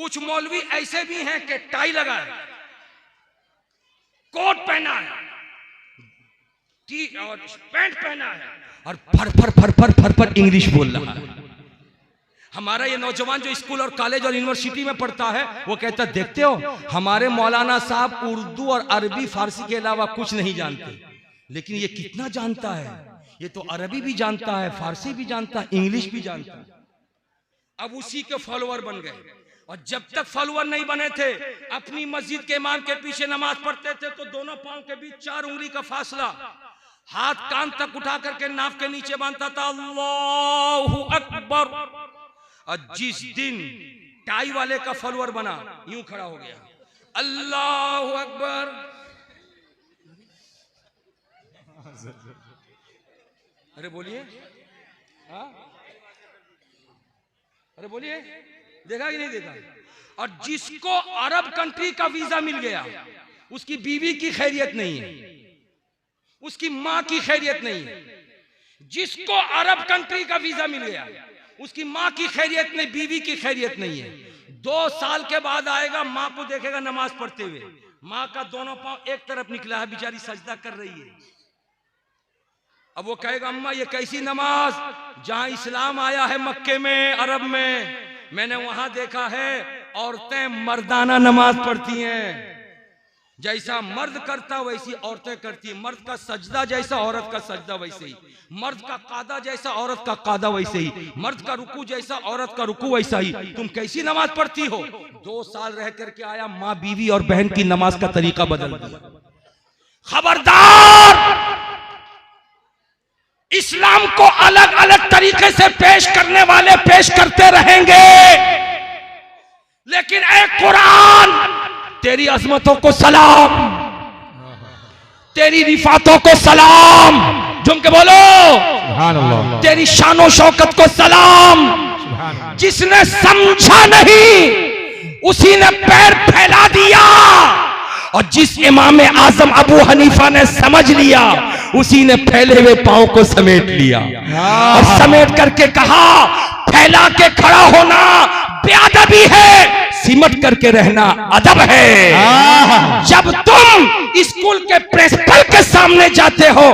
कुछ मौलवी ऐसे भी हैं कि टाई लगाए, कोट पहना है, टी और पैंट पहना है और फर फर फर फर फर फर इंग्लिश बोल रहा है। हमारा ये नौजवान जो स्कूल और कॉलेज और यूनिवर्सिटी में पढ़ता है वो कहता है देखते हो हमारे मौलाना साहब उर्दू और अरबी फारसी के अलावा कुछ नहीं जानते, लेकिन ये कितना जानता है, ये तो अरबी भी जानता है, फारसी भी जानता है, इंग्लिश भी जानता है। अब उसी के फॉलोअर बन गए। और जब तक फॉलोअर नहीं बने थे अपनी मस्जिद के इमाम के पीछे नमाज पढ़ते थे तो दोनों पांव के बीच 4 उंगली का फासला, हाथ कान तक उठा करके नाक के नीचे बांधता था, अल्लाहु अकबर। और जिस दिन टाई वाले का फॉलोअर बना यूं खड़ा हो गया, अल्लाहु अकबर। अरे बोलिए, अरे बोलिए, देखा कि नहीं देखा? और जिसको अरब कंट्री का वीजा मिल गया उसकी बीवी की खैरियत नहीं है, उसकी मां की खैरियत नहीं है। जिसको अरब कंट्री का वीजा मिल गया उसकी मां की खैरियत नहीं, बीवी की खैरियत नहीं है। 2 साल के बाद आएगा, मां को देखेगा नमाज पढ़ते हुए, मां का दोनों पांव एक तरफ निकला है, बेचारी सजदा कर रही है। अब वो कहेगा अम्मा ये कैसी नमाज? जहां इस्लाम आया है मक्के में, अरब में, मैंने वहां देखा है औरतें मर्दाना नमाज पढ़ती हैं। जैसा मर्द करता वैसी औरतें करती, मर्द का सजदा जैसा औरत का सजदा वैसे ही, मर्द का कादा जैसा औरत का कादा वैसे ही, मर्द का रुकू जैसा औरत का रुकू वैसा ही। तुम कैसी नमाज पढ़ती हो? 2 साल रह करके आया, माँ बीवी और बहन की नमाज का तरीका बदल दिया। खबरदार, इस्लाम को अलग अलग तरीके से पेश करने वाले पेश करते रहेंगे, लेकिन ए कुरान तेरी अजमतों को सलाम, तेरी रिफातों को सलाम, झुम के बोलो सुभान अल्लाह, तेरी शानो शौकत को सलाम। जिसने समझा नहीं उसी ने पैर फैला दिया, और जिस इमाम आजम अबू हनीफा ने समझ लिया उसी ने फैले हुए पांव को समेट लिया और समेट करके कहा फैला के खड़ा होना बेअदबी है, सिमट करके रहना अदब है। जब तुम स्कूल के प्रिंसिपल के सामने जाते हो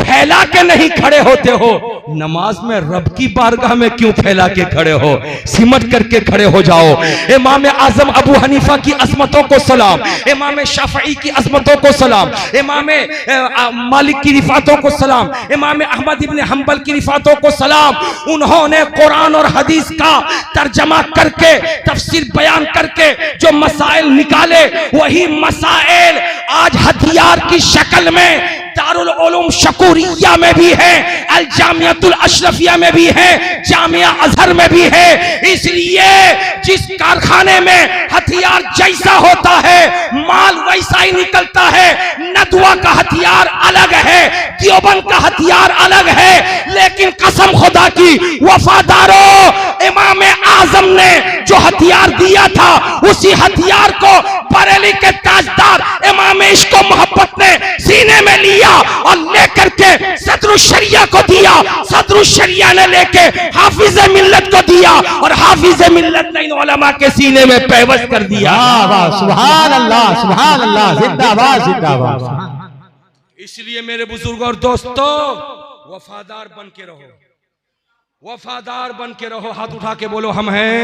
फैला के नहीं खड़े होते हो, नमाज में रब की बारगाह में क्यों फैला के खड़े हो? सिमट करके खड़े हो जाओ। इमाम आजम अबू हनीफा की अजमतों को सलाम, इमाम शाफई की अजमतों को सलाम, इमाम मालिक की रिफातों को सलाम, इमाम अहमद इब्न हंबल की रिफातों को सलाम। उन्होंने कुरान और हदीस का तर्जमा करके तफसीर बयान करके जो मसाइल निकाले वही मसाइल आज हथियार की शक्ल में दारुल उलूम शकूरिया में भी है, अल जामियातुल अशरफिया में भी है, जामिया अजहर में भी है। इसलिए जिस कारखाने में हथियार जैसा होता है माल वैसा ही निकलता है। नदवा का हथियार अलग है, देवबंद का हथियार अलग है, लेकिन कसम खुदा की वफादारों, इमाम आजम ने जो हथियार दिया था उसी हथियार को बरेली के ताजदार इमाम इश्क व मोहब्बत ने सीने में लिया और लेकर के सदरुल शरिया को दिया। सदरुल शरिया ने लेके हाफिज मिल्लत को दिया और हाफिज मिल्लत ने इन उलमा के सीने में पैवस्त कर दिया। सुभान अल्लाह, सुभान अल्लाह, जिंदाबाद जिंदाबाद। इसलिए मेरे बुजुर्गों और दोस्तों वफादार बन के रहो, वफादार बन के रहो। हाथ उठा के बोलो हम हैं,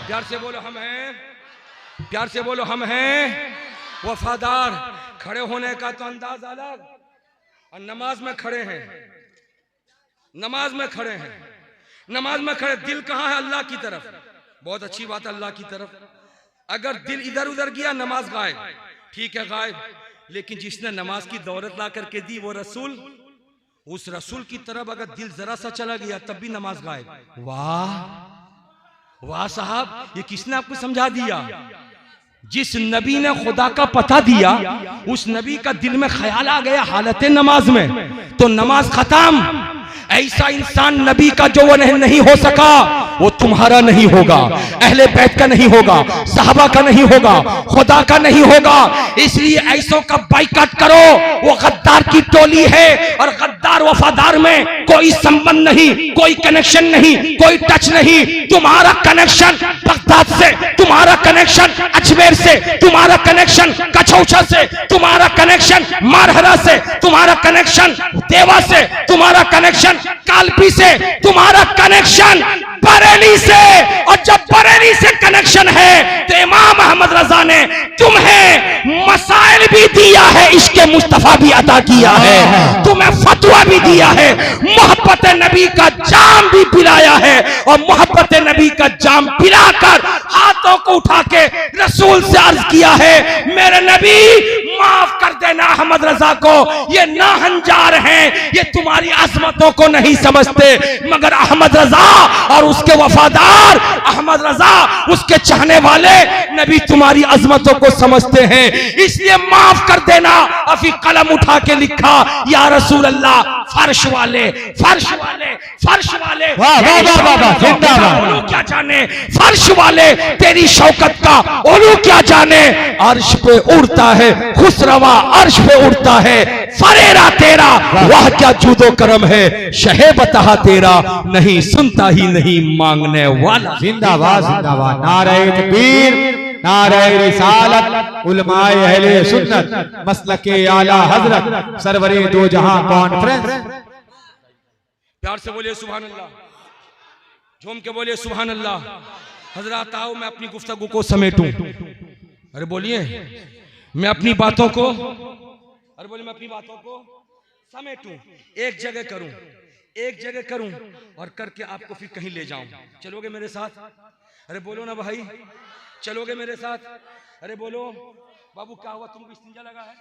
प्यार से बोलो हम हैं, प्यार से बोलो हम हैं वफादार। खड़े होने का तो अंदाज अलग, और नमाज में खड़े हैं, नमाज में खड़े हैं, नमाज में खड़े। दिल कहाँ है? अल्लाह की तरफ। बहुत अच्छी बात है, अल्लाह की तरफ। अगर दिल इधर उधर गया नमाज गायब, ठीक है गायब, लेकिन जिसने नमाज की दौलत ला करके दी वो रसूल, उस रसूल की तरफ अगर दिल जरा सा चला गया तब भी नमाज गायब। वाह वाह साहब, ये किसने आपको समझा दिया? जिस नबी ने खुदा का पता दिया उस नबी का दिल में ख्याल आ गया हालत नमाज में, तो नमाज खत्म। ऐसा इंसान नबी का जो वो नहीं हो सका वो तुम्हारा नहीं होगा, अहले बैत का नहीं होगा, सहाबा का नहीं होगा, खुदा का नहीं होगा। इसलिए ऐसों का बाइकाट करो। वो गद्दार की टोली है और गद्दार वफादार में कोई संबंध नहीं, कोई कनेक्शन नहीं, कोई टच नहीं। तुम्हारा कनेक्शन बगदाद से, तुम्हारा कनेक्शन अजमेर से, तुम्हारा कनेक्शन कछौछा से, तुम्हारा कनेक्शन मारहरा से, तुम्हारा कनेक्शन देवा से, तुम्हारा कनेक्शन कालपी से, तुम्हारा कनेक्शन बरेली से, और जब बरेली से कनेक्शन है तो इमाम अहमद रजा ने तुम्हें मसाइल भी दिया है, इश्क़ मुस्तफा भी अता किया है, तुम्हें फतवा भी दिया है, मोहब्बत नबी का जाम भी पिलाया है, और मोहब्बत नबी का जाम पिलाकर हाथों को उठा के रसूल से अर्ज किया है, मेरे नबी माफ कर देना अहमद रजा को, ये नाहंजार हैं, ये तुम्हारी अजमतों को नहीं समझते, मगर अहमद रजा और उसके वफादार, अहमद रजा उसके चाहने वाले नबी तुम्हारी अजमतों को समझते हैं, इसलिए माफ कर देना। अभी कलम उठा के लिखा, या रसूल अल्लाह, फर्श वाले, फर्श वाले, फर्श वाले, ओलू क्या जाने, फर्श वाले तेरी शौकत का ओलू क्या जाने, अर्श पे उड़ता है खुसरवा, अर्श पे उड़ता है फरेरा तेरा, वह क्या जूदो करम है, शहे बता तेरा, नहीं सुनता ही नहीं मांगने वाला। जिंदाबाद जिंदाबाद, नारे तकबीर, नारे रिसालत, उलमाए अहले सुन्नत, मसलके आला हजरत, सरवरे दो जहां कॉन्फ्रेंस। प्यार से बोलिए सुभान अल्लाह, झूम के बोलिए सुभान अल्लाह। हजरत आओ मैं अपनी गुफ्तगू को समेटूं, अरे बोलिए मैं अपनी बातों को, अरे बोलिए मैं अपनी बातों को समेटूं, एक जगह करूं, एक जगह करूं और करके आपको फिर कहीं ले जाऊं। चलोगे मेरे साथ? अरे बोलो ना भाई, चलोगे मेरे साथ? अरे बोलो बाबू, क्या हुआ तुमको इस्तिंजा लगा है?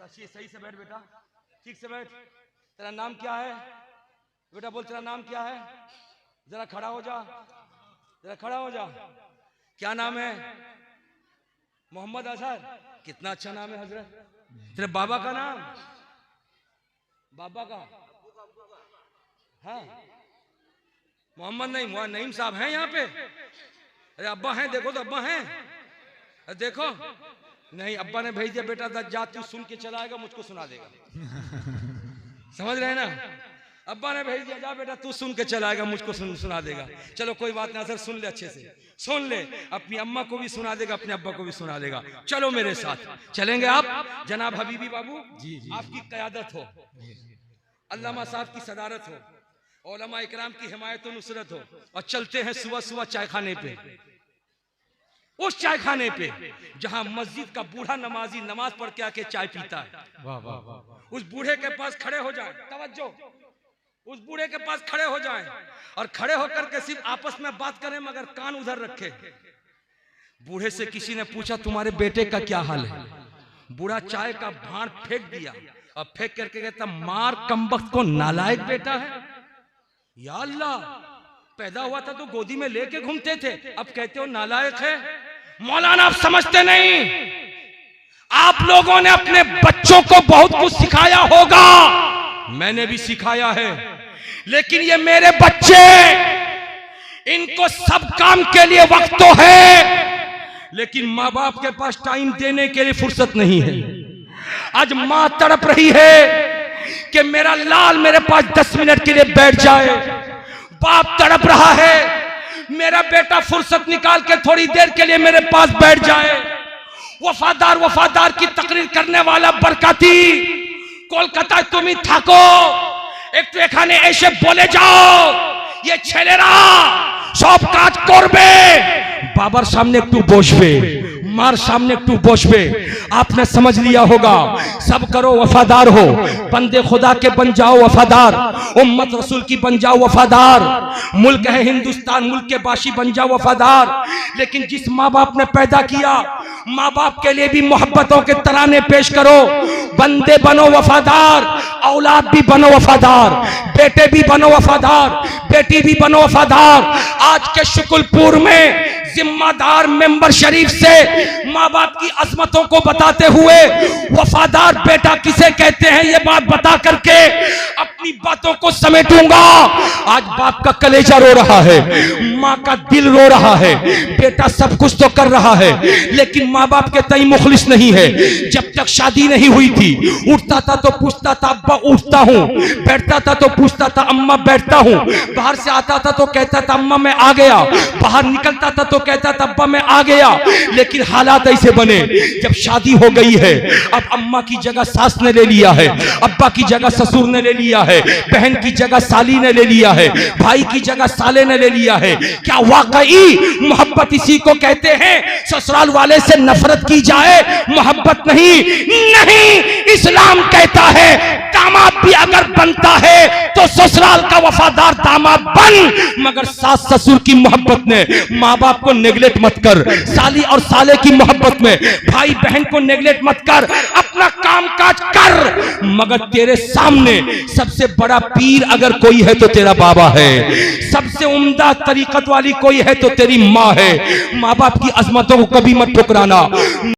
सही से बैठ बेटा, ठीक से बैठ। तेरा नाम क्या है बेटा? बोल तेरा नाम क्या है? जरा खड़ा हो जा, जरा खड़ा हो जा। क्या नाम है? मोहम्मद अजहर। कितना अच्छा नाम है हजरत। तेरे बाबा का नाम? बाबा का? हाँ मोहम्मद नईम, वह नईम साहब हैं यहाँ पे? अरे अब्बा हैं, देखो तो अब्बा हैं, अरे देखो। नहीं, अब्बा ने भेज दिया बेटा जा तू सुन के चला आएगा, मुझको सुना देगा। समझ रहे हैं ना? अब्बा ने भेज दिया, जा बेटा तू सुन के चला आएगा, मुझको सुना देगा। चलो कोई बात नहीं सर, सुन ले अच्छे से, सुन ले, अपनी अम्मा को भी सुना देगा, अपने अब्बा को भी सुना देगा। चलो मेरे साथ चलेंगे आप, जनाब हबीबी बाबू जी, आपकी क़यादत हो, अल्लामा साहब की सदारत हो, उलमा इकराम की हिमायत और नुसरत हो, और चलते हैं सुबह सुबह चाय खाने पे, उस चाय खाने पे जहां मस्जिद का बूढ़ा नमाजी नमाज पढ़ के आके चाय पीता है। वाह वाह वाह। उस बूढ़े के पास खड़े हो जाए, तवज्जो, उस बूढ़े के पास खड़े हो जाएं और खड़े होकर के सिर्फ आपस में बात करें, मगर कान उधर रखे। बूढ़े से किसी ने पूछा तुम्हारे बेटे का क्या हाल है? बूढ़ा चाय का भांड फेंक दिया और फेंक करके कहता मार कमबख्त को, नालायक बेटा है। या अल्लाह, पैदा हुआ था तो गोदी में लेके घूमते थे, अब कहते हो नालायक है। मौलाना आप समझते नहीं, आप लोगों ने अपने बच्चों को बहुत कुछ सिखाया होगा, मैंने भी सिखाया है, लेकिन ये मेरे बच्चे, इनको सब काम के लिए वक्त तो है, लेकिन माँ बाप के पास टाइम देने के लिए फुर्सत नहीं है। आज माँ तड़प रही है कि मेरा लाल मेरे पास 10 मिनट के लिए बैठ जाए, बाप तड़प रहा है मेरा बेटा फुर्सत निकाल के थोड़ी देर के लिए मेरे पास बैठ जाए। वफादार वफादार की तकरीर करने वाला बरकाती कोलकाता তুমি থাকো, একটু এখানে এসে বলে যাও ये ছেলেরা সব কাজ করবে, বাবার সামনে একটু বসবে, मार सामने একটু বসবে। आपने समझ लिया होगा, सब करो वफादार हो, बंदे खुदा के बन जाओ वफादार, उम्मत रसूल की बन जाओ वफादार, मुल्क है हिंदुस्तान मुल्क के बाशी बन जाओ वफादार। लेकिन जिस माँ बाप ने पैदा किया, माँ बाप के लिए भी मोहब्बतों के तराने पेश करो, बंदे बनो वफादार, औलाद भी बनो वफादार, बेटे भी बनो वफादार, बेटी भी बनो वफादार। आज के शुक्लपुर में जिम्मेदार मेंबर शरीफ से माँ बाप की अजमतों को बताते हुए वफादार बेटा किसे कहते हैं ये बात बता करके अपनी बातों को समेटूंगा। आज बाप का कलेजा रो रहा है, माँ का दिल रो रहा है, बेटा सब कुछ तो कर रहा है लेकिन माँ बाप के तई मुखलिस नहीं है। जब तक शादी नहीं हुई थी, उठता था तो पूछता था अब्बा उठता हूँ, बैठता था तो पूछता था अम्मा बैठता हूँ, बाहर से आता था तो कहता था अम्मा मैं आ गया, बाहर निकलता था तो कहता था अब्बा मैं आ गया, लेकिन हालात ऐसे बने जब शादी हो गई है, अब अम्मा की जगह सास ने ले लिया है, अब्बा की जगह ससुर ने ले लिया है, बहन की जगह साली ने ले लिया है, भाई की जगह साले ने ले लिया है। क्या वाकई मोहब्बत इसी को कहते हैं? ससुराल वाले से नफरत की जाए मोहब्बत नहीं। नहीं, इस्लाम कहता है दामाद भी अगर बनता है तो ससुराल का वफादार दामाद बन, मगर सास ससुर की मोहब्बत में माँ बाप को नेगलेक्ट मत कर, साली और साले की मोहब्बत में भाई बहन को नेगलेक्ट मत कर, अपना काम काज कर, मगर तेरे सामने सबसे बड़ा पीर अगर कोई है तो तेरा बाबा है, सबसे उम्दा तरीकत वाली कोई है तो तेरी माँ है। माँ बाप की अजमतों को कभी मत ठुकराना।